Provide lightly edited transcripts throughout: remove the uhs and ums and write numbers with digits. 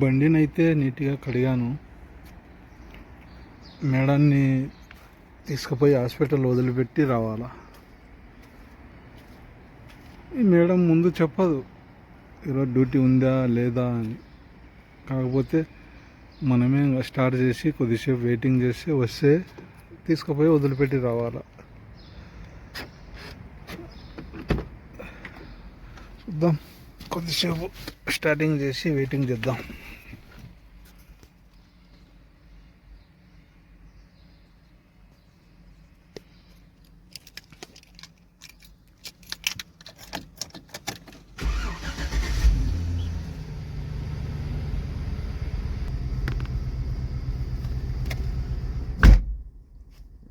బండినైతే నీట్గా కడిగాను. మేడాన్ని తీసుకుపోయి హాస్పిటల్ వదిలిపెట్టి రావాలా. ఈ మేడం ముందు చెప్పదు ఈరోజు డ్యూటీ ఉందా లేదా అని. కాకపోతే మనమే స్టార్ట్ చేసి కొద్దిసేపు వెయిటింగ్ చేసి వస్తే తీసుకుపోయి వదిలిపెట్టి రావాలా. చూద్దాం, కొద్దిసేపు స్టార్టింగ్ చేసి వెయిటింగ్ చేద్దాం.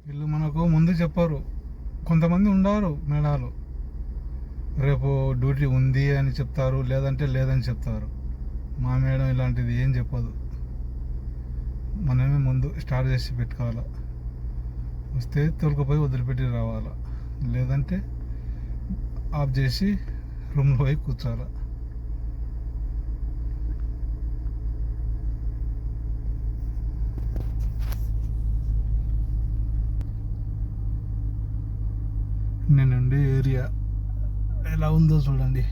వీళ్ళు మనకు ముందు చెప్పారు. కొంతమంది ఉండారు మేడాలు, రేపు డ్యూటీ ఉంది అని చెప్తారు, లేదంటే లేదని చెప్తారు. మా మేడం ఇలాంటిది ఏం చెప్పదు. మనమే ముందు స్టార్ట్ చేసి పెట్టుకోవాలా. వస్తే తోలుకుపోయి వదిలిపెట్టి రావాలా, లేదంటే ఆఫ్ చేసి రూమ్లో పోయి కూర్చోాలా. నేనుండే ఏరియా ఎలా ఉందో చూడండి.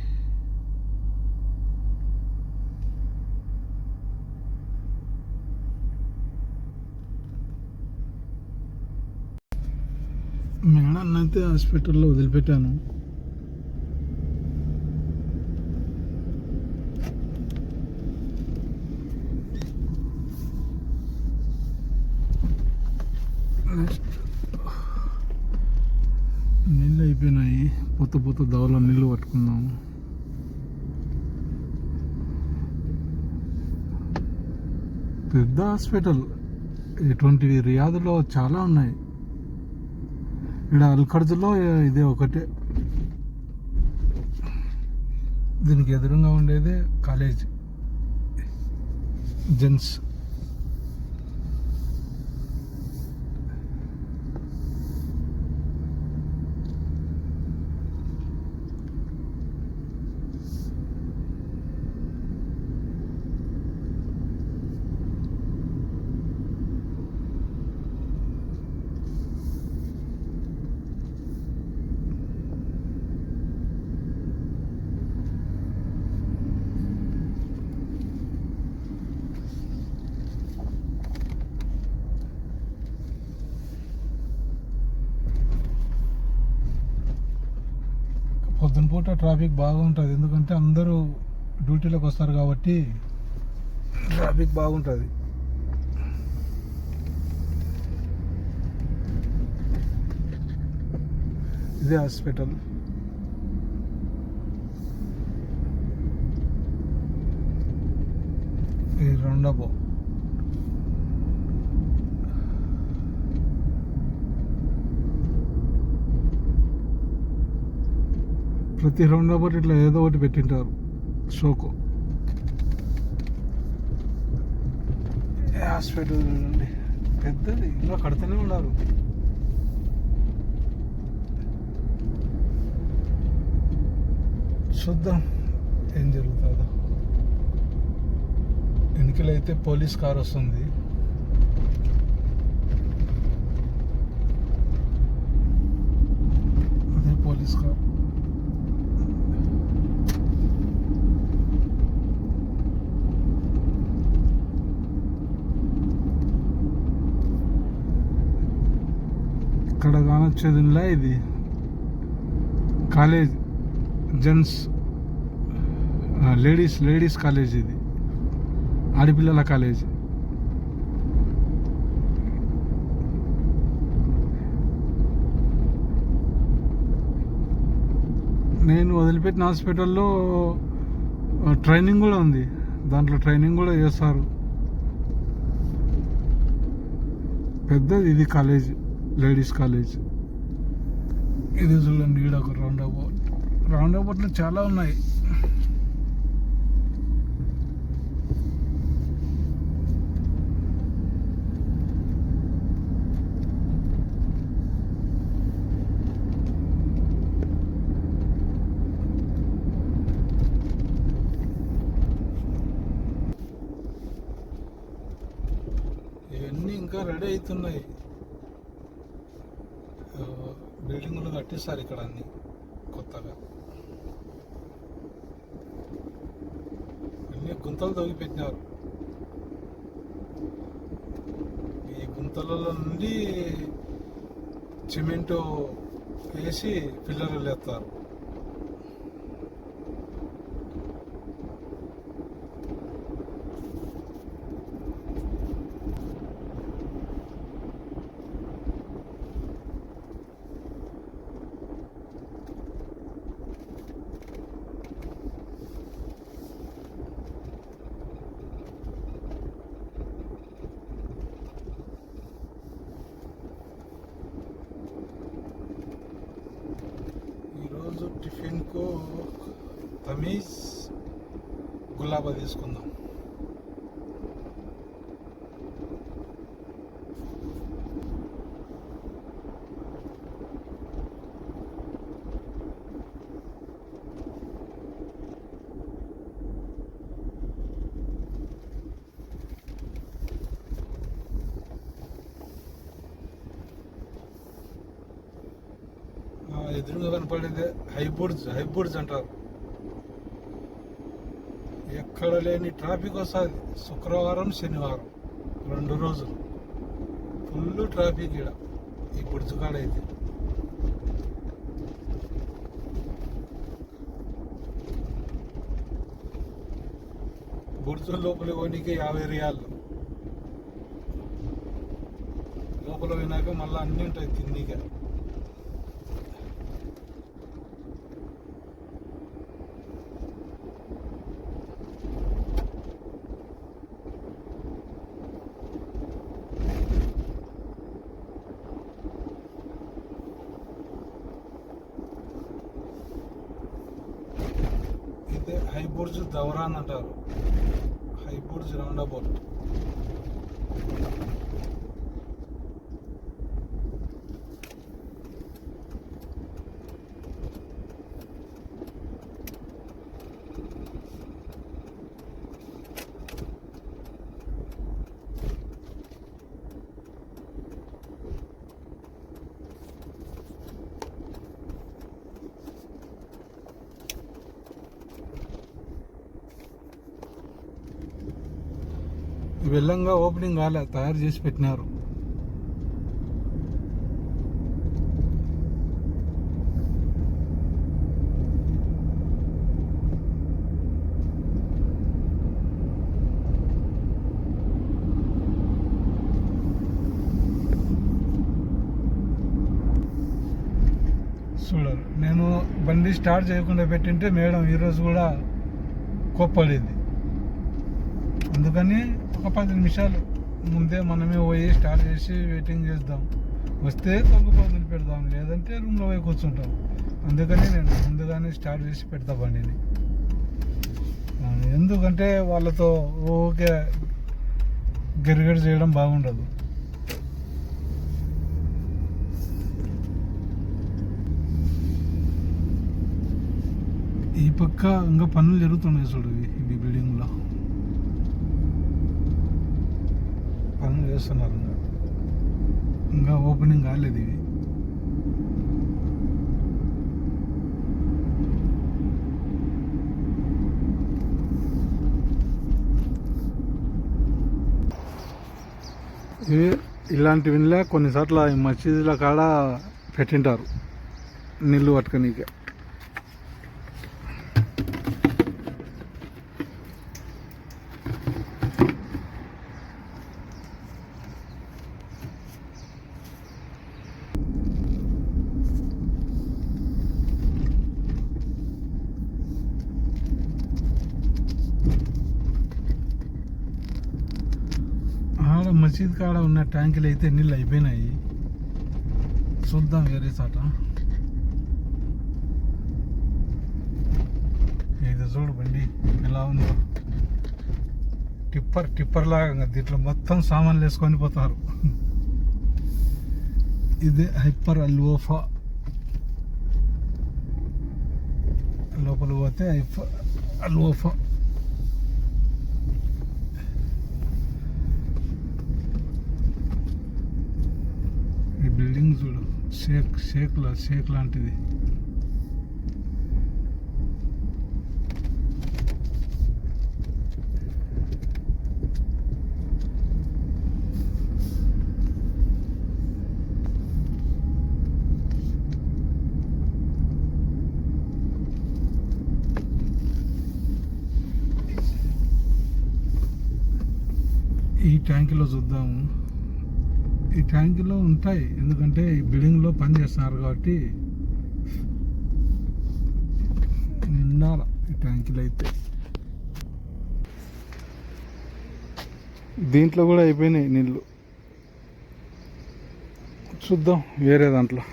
మేడాన్ని అయితే హాస్పిటల్లో వదిలిపెట్టాను. నీళ్ళు అయిపోయినాయి, పొత్త దవలో నీళ్ళు పట్టుకుందాము. పెద్ద హాస్పిటల్, ఇటువంటివి రియాద్లో చాలా ఉన్నాయి. ఇక్కడ అల్ఖర్జ్లో ఇదే ఒకటే. దీనికి ఎదురుగా ఉండేదే కాలేజ్ జెంట్స్. పొద్దున పూట ట్రాఫిక్ బాగుంటుంది, ఎందుకంటే అందరూ డ్యూటీలోకి వస్తారు కాబట్టి ట్రాఫిక్ బాగుంటుంది. ఇదే హాస్పిటల్. ఈ రౌండబో ప్రతి రౌండ్ అబౌట్ ఇట్లా ఏదో ఒకటి పెట్టింటారు షోకు. హాస్పిటల్ చూడండి, పెద్దది, ఇంకా కడుతూనే ఉన్నారు. చూద్దాం ఏం జరుగుతుందో. వెనుకలైతే పోలీస్ కార్ వస్తుంది. అదే పోలీస్ కార్. ఇక్కడ కానొచ్చేదిలా ఇది కాలేజ్ జెంట్స్, లేడీస్ కాలేజ్. ఇది ఆడపిల్లల కాలేజ్. నేను వదిలిపెట్టిన హాస్పిటల్లో ట్రైనింగ్ కూడా ఉంది. దాంట్లో ట్రైనింగ్ కూడా చేస్తారు. పెద్దది ఇది కాలేజ్, లేడీస్ కాలేజ్. ఇది చూడండి, ఈడ ఒక రౌండ్ అబౌట్లో చాలా ఉన్నాయి. ఇంకా రెడీ అవుతున్నాయి. బిల్డింగులు కట్టిస్తారు ఇక్కడ అన్ని కొత్తగా. అన్ని గుంతలు తవ్విపెట్టినారు. ఈ గుంతలలో నుండి సిమెంటు వేసి పిల్లర్లు ఎత్తారు. ఈరోజు టిఫిన్కు తమీజ్ గులాబా తీసుకుందాం. ఎదురుగా కనపడేదే హైబుర్డ్స్ అంటారు. ఎక్కడ లేని ట్రాఫిక్ వస్తుంది. శుక్రవారం శనివారం 2 రోజులు ఫుల్ ట్రాఫిక్ ఇక్కడ ఈ బుర్జ్ కాడ అయితే. బుర్జ్ లోపల పోనీకి 50 రియాళ్ళు, లోపల పోయినాక మళ్ళీ అన్నీ ఉంటాయి తిండిగా. ఇదే హైబుర్జ్ దౌరాన్ అంటారు. హైబుర్జ్ రౌండ్ అబౌట్. వెళ్ళంగా ఓపెనింగ్ కాలే, తయారు చేసి పెట్టినారు. చూడరు, నేను బండి స్టార్ట్ చేయకుండా పెట్టింటే మేడం ఈరోజు కూడా కోప్పడేది. అందుకని ఒక 10 నిమిషాలు ముందే మనమే పోయి స్టార్ట్ చేసి వెయిటింగ్ చేద్దాం. వస్తే తొలుగు పెడదాం, లేదంటే రూమ్లో పోయి కూర్చుంటాం. అందుకని నేను ముందుగానే స్టార్ట్ చేసి పెడతా బండిని. ఎందుకంటే వాళ్ళతో ఓకే గరిగడి చేయడం బాగుండదు. ఈ పక్క ఇంకా పనులు జరుగుతున్నాయి చూడు. ఈ బిల్డింగ్లో పనులు చేస్తున్నారు. ఇంకా ఓపెనింగ్ కాలేదు ఇవి. ఇవి ఇలాంటివిలా కొన్నిసార్లు ఈ మసీదుల కాడ పెట్టింటారు నీళ్ళు పట్టుకనీకే. మసీద్ కాడ ఉన్న ట్యాంకులు అయితే నీళ్ళు అయిపోయినాయి. చూద్దాం వేరే చాట. ఇది చూడు బండి ఎలా ఉందో. టిప్పర్ లాగా దీంట్లో మొత్తం సామాన్లు వేసుకొని పోతారు. ఇది హైపర్ అల్వోఫా. లోపల పోతే హైపర్ అల్వోఫా. బిల్డింగ్ చూడు, షేక్ లాంటిది. ఈ ట్యాంకులో చూద్దాము. ఈ ట్యాంకులో ఉంటాయి, ఎందుకంటే ఈ బిల్డింగ్లో పని చేస్తున్నారు కాబట్టి నిండాల ఈ ట్యాంకులు అయితే. దీంట్లో కూడా అయిపోయినాయి నీళ్ళు. చూద్దాం వేరే దాంట్లో.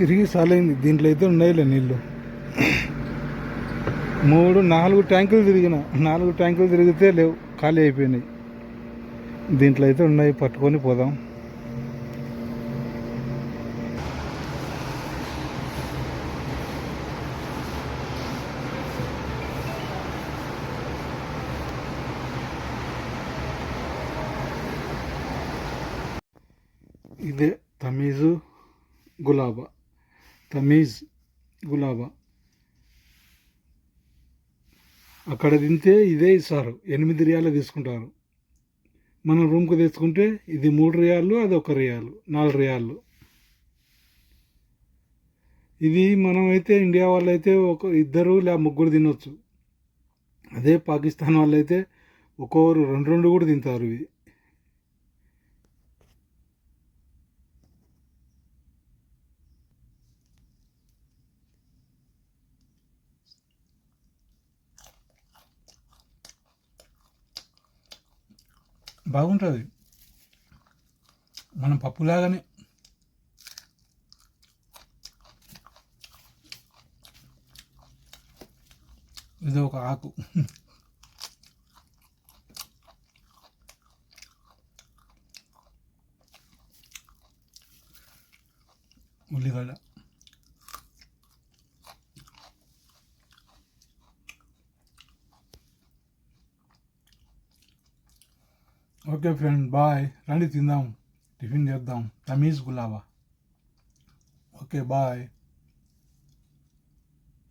తిరిగి సాలైంది. దీంట్లో అయితే ఉన్నాయిలే నీళ్ళు. 4 ట్యాంకులు తిరిగిన, 4 ట్యాంకులు తిరిగితే లేవు, ఖాళీ అయిపోయినాయి. దీంట్లో అయితే ఉన్నాయి, పట్టుకొని పోదాం. ఇదే తమీజ్ గులాబా. అక్కడ తింటే ఇదే ఇస్తారు, 8 రియాలు తీసుకుంటారు. మనం రూమ్కి తెచ్చుకుంటే ఇది 3 రియాలు, అది 1 రియాలు, 4 రియాలు. ఇది మనమైతే ఇండియా వాళ్ళు అయితే 2 లేదా 3 తినొచ్చు. అదే పాకిస్తాన్ వాళ్ళు అయితే ఒక్కొక్కరు 2 కూడా తింటారు. ఇవి బాగుంటుంది, మనం పప్పులాగానే. ఇది ఒక ఆకు. ఉల్లిగడ్డ. Okay friend, bye. రండి తిందాం, టిఫిన్ చేద్దాం. తమీజ్ గులాబా. Okay bye.